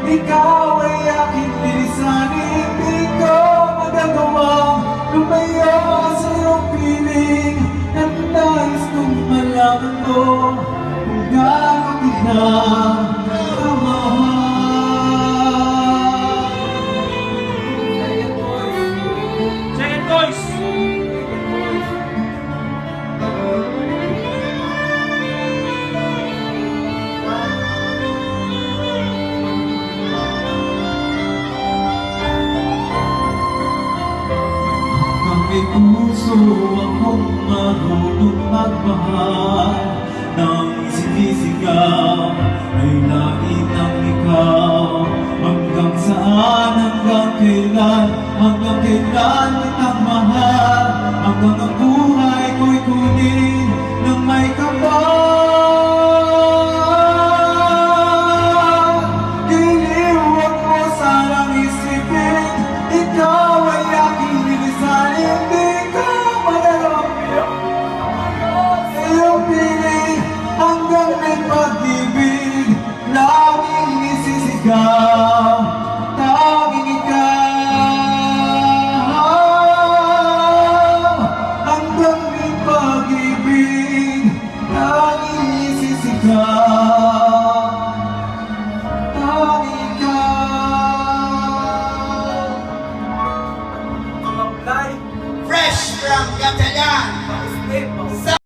ikaw ay aking lilisanin. Di ko magagawang lumayo sa iyong piling. At nais kong malaman mo kung gaano kita kamahal. Second voice. May puso akong marunong magmahal. Nang sinisigaw ay lagi ng ikaw. Hanggang saan, hanggang kailan kitang mahal. Hanggang ang